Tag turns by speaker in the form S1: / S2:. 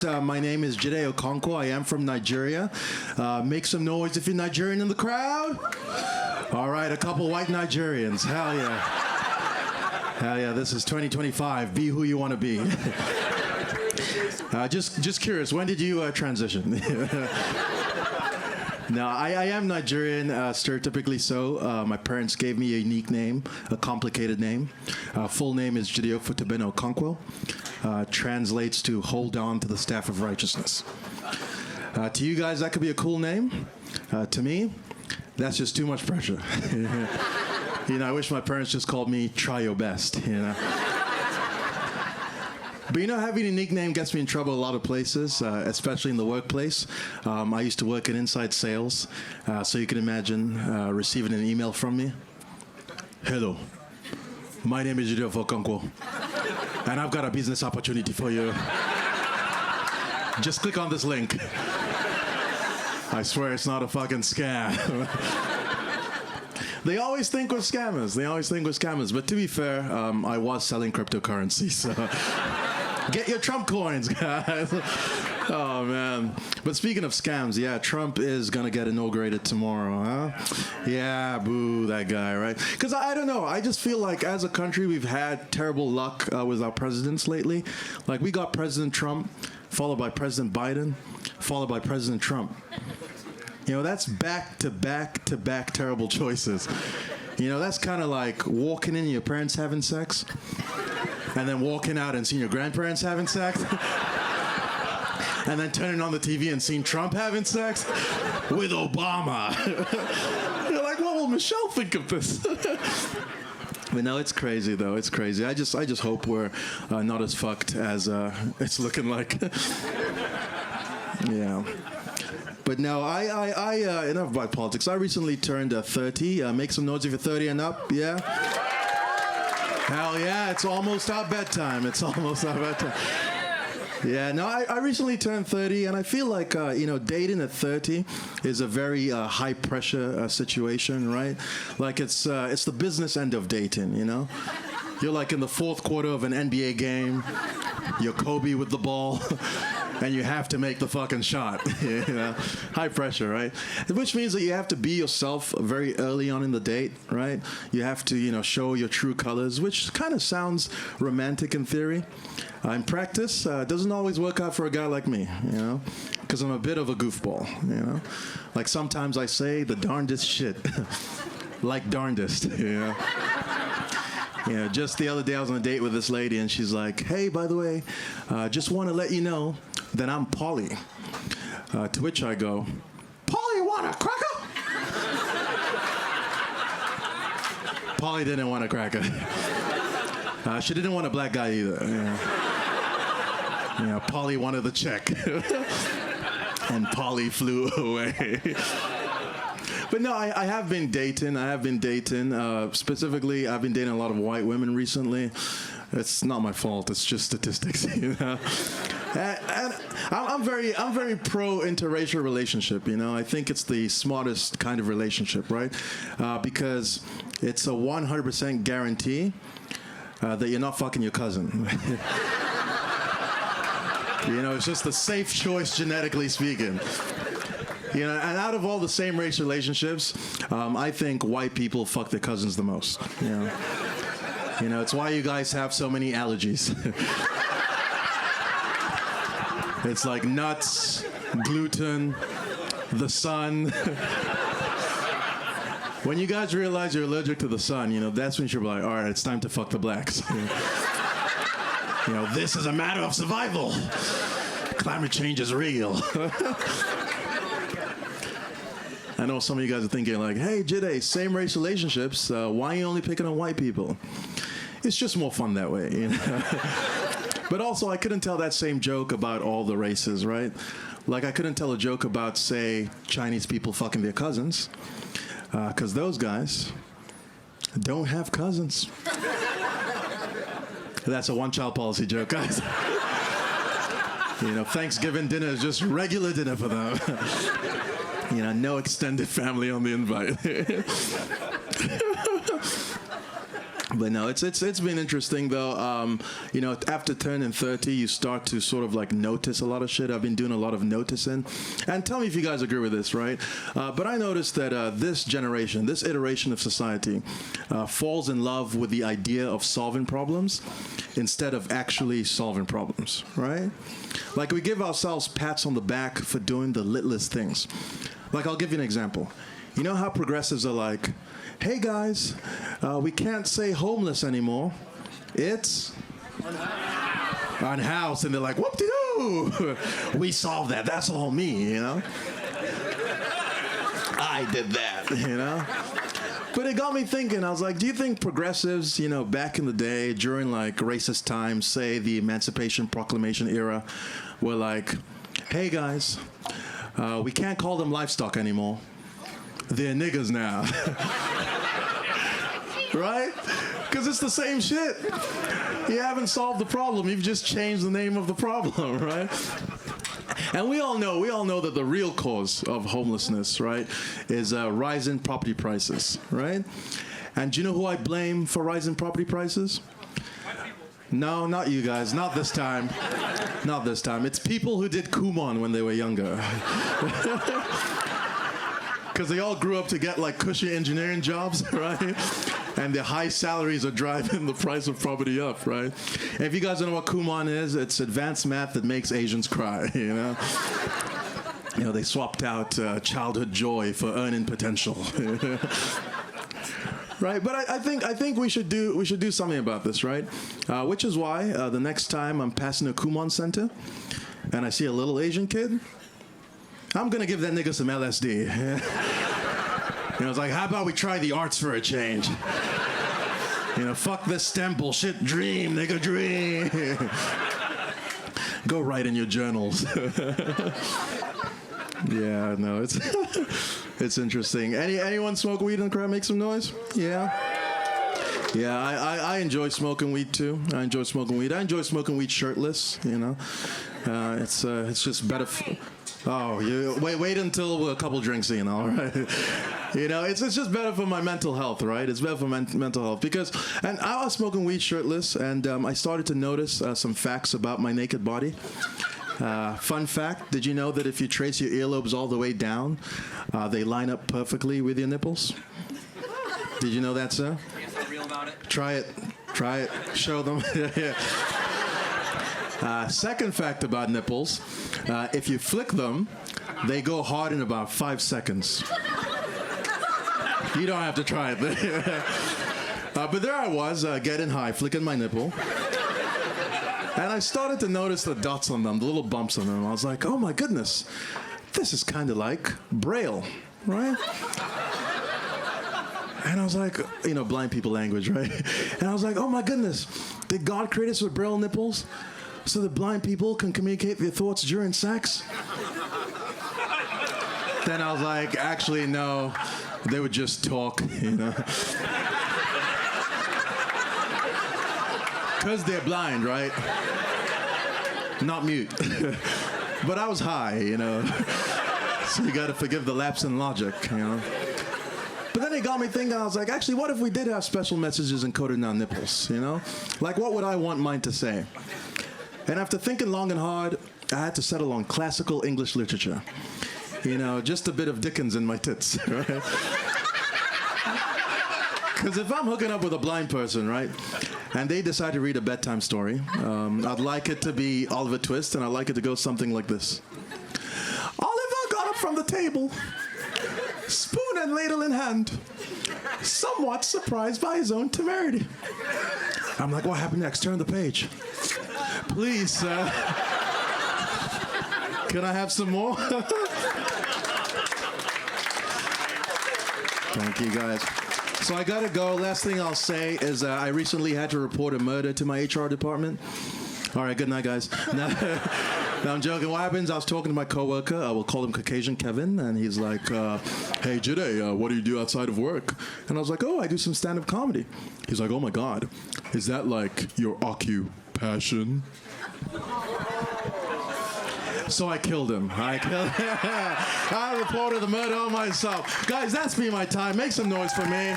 S1: My name is Jide Okonkwo. I am from Nigeria. Make some noise if you're Nigerian in the crowd. All right, a couple white Nigerians. Hell yeah. Hell yeah, this is 2025. Be who you want to be. Just curious, when did you transition? No, I am Nigerian, stereotypically so. My parents gave me a unique name, a complicated name. Full name is Jide Okonkwo. Translates to hold on to the staff of righteousness. To you guys, that could be a cool name. To me, that's just too much pressure. I wish my parents just called me try your best, But having a nickname gets me in trouble a lot of places, especially in the workplace. I used to work in inside sales, so you can imagine receiving an email from me. Hello, my name is Jide Okonkwo, and I've got a business opportunity for you. Just click on this link. I swear it's not a fucking scam. They always think we're scammers. But to be fair, I was selling cryptocurrency, so get your Trump coins, guys. Oh, man. But speaking of scams, yeah, Trump is going to get inaugurated tomorrow, huh? Yeah, boo, that guy, right? Because I don't know. I just feel like as a country, we've had terrible luck with our presidents lately. Like, we got President Trump, followed by President Biden, followed by President Trump. That's back-to-back-to-back terrible choices. That's kind of like walking in and your parents having sex, and then walking out and seeing your grandparents having sex, and then turning on the TV and seeing Trump having sex with Obama. You're like, what will Michelle think of this? But no, it's crazy, though. It's crazy. I just hope we're not as fucked as it's looking like. Yeah. But no, I enough about politics. I recently turned 30. Make some noise if you're 30 and up, yeah? Hell yeah, it's almost our bedtime. Yeah, no, I recently turned 30, and I feel like, dating at 30 is a very high-pressure situation, right? Like, it's the business end of dating, You're like in the fourth quarter of an NBA game. You're Kobe with the ball. And you have to make the fucking shot. High pressure, right? Which means that you have to be yourself very early on in the date, right? You have to, show your true colors, which kind of sounds romantic in theory. In practice, it doesn't always work out for a guy like me, because I'm a bit of a goofball, Like sometimes I say the darndest shit, like darndest, just the other day I was on a date with this lady, and she's like, hey, by the way, just want to let you know that I'm Polly. To which I go, Polly want a cracker? Polly didn't want a cracker. She didn't want a black guy either. Polly wanted the check. And Polly flew away. But no, I have been dating. Specifically, I've been dating a lot of white women recently. It's not my fault. It's just statistics, And I'm very pro interracial relationship. I think it's the smartest kind of relationship, right? Because it's a 100% guarantee that you're not fucking your cousin. It's just a safe choice genetically speaking. And out of all the same race relationships, I think white people fuck their cousins the most. It's why you guys have so many allergies. It's like nuts, gluten, the sun. When you guys realize you're allergic to the sun, that's when you're like, all right, it's time to fuck the blacks. This is a matter of survival. Climate change is real. I know some of you guys are thinking like, hey, Jide, same race relationships, why are you only picking on white people? It's just more fun that way, But also, I couldn't tell that same joke about all the races, right? Like, I couldn't tell a joke about, say, Chinese people fucking their cousins, because those guys don't have cousins. That's a one-child policy joke, guys. Thanksgiving dinner is just regular dinner for them. No extended family on the invite. But no, it's been interesting though. After turning 30, you start to sort of like notice a lot of shit. I've been doing a lot of noticing, and tell me if you guys agree with this, right? But I noticed that this generation, this iteration of society, falls in love with the idea of solving problems instead of actually solving problems, right? Like we give ourselves pats on the back for doing the littlest things. Like I'll give you an example. You know how progressives are like, hey guys, we can't say homeless anymore. It's unhoused. And they're like, whoop-de-doo. We solved that. That's all me, you know? I did that, you know? But it got me thinking. I was like, do you think progressives, back in the day, during like racist times, say the Emancipation Proclamation era, were like, hey guys, we can't call them livestock anymore. They're niggas now. Right? Because it's the same shit. You haven't solved the problem. You've just changed the name of the problem, right? And we all know that the real cause of homelessness, right, is rising property prices, right? And do you know who I blame for rising property prices? No, not you guys. Not this time. Not this time. It's people who did Kumon when they were younger. Because they all grew up to get like cushy engineering jobs, right? And the high salaries are driving the price of property up, right? And if you guys don't know what Kumon is, it's advanced math that makes Asians cry, you know? They swapped out childhood joy for earning potential. Right, but I think we should do something about this, right? Which is why the next time I'm passing a Kumon center and I see a little Asian kid, I'm gonna give that nigga some LSD. It's like, how about we try the arts for a change? Fuck this STEM bullshit. Dream, nigga, dream. Go write in your journals. Yeah, no, it's interesting. Anyone smoke weed in the crowd? Make some noise. Yeah. Yeah, I enjoy smoking weed too. I enjoy smoking weed shirtless. It's just better. You wait until a couple drinks in, all right? It's just better for my mental health, right? It's better for mental health and I was smoking weed shirtless, and I started to notice some facts about my naked body. Fun fact: did you know that if you trace your earlobes all the way down, they line up perfectly with your nipples? Did you know that, sir?
S2: Yes, I'm real about it.
S1: Try it. Show them. Yeah. Second fact about nipples, if you flick them, they go hard in about 5 seconds. You don't have to try it. But there I was, getting high, flicking my nipple. And I started to notice the dots on them, the little bumps on them. I was like, oh my goodness, this is kind of like Braille, right? And I was like, blind people language, right? And I was like, oh my goodness, did God create us with Braille nipples so that blind people can communicate their thoughts during sex? Then I was like, actually, no, they would just talk, Because they're blind, right? Not mute. But I was high, So you gotta forgive the lapse in logic, But then it got me thinking, I was like, actually, what if we did have special messages encoded in our nipples, Like, what would I want mine to say? And after thinking long and hard, I had to settle on classical English literature. Just a bit of Dickens in my tits, right? Because if I'm hooking up with a blind person, right, and they decide to read a bedtime story, I'd like it to be Oliver Twist, and I'd like it to go something like this. Oliver got up from the table, spoon and ladle in hand, somewhat surprised by his own temerity. I'm like, what happened next? Turn the page. Please, sir. Can I have some more? Thank you, guys. So I gotta go. Last thing I'll say is I recently had to report a murder to my HR department. All right, good night, guys. No, I'm joking. What happens, I was talking to my coworker. We'll call him Caucasian Kevin. And he's like, hey, Jide, what do you do outside of work? And I was like, oh, I do some stand-up comedy. He's like, oh, my God. Is that like your occupation? So I killed him. I reported the murder on myself. Guys, that's me, my time. Make some noise for me.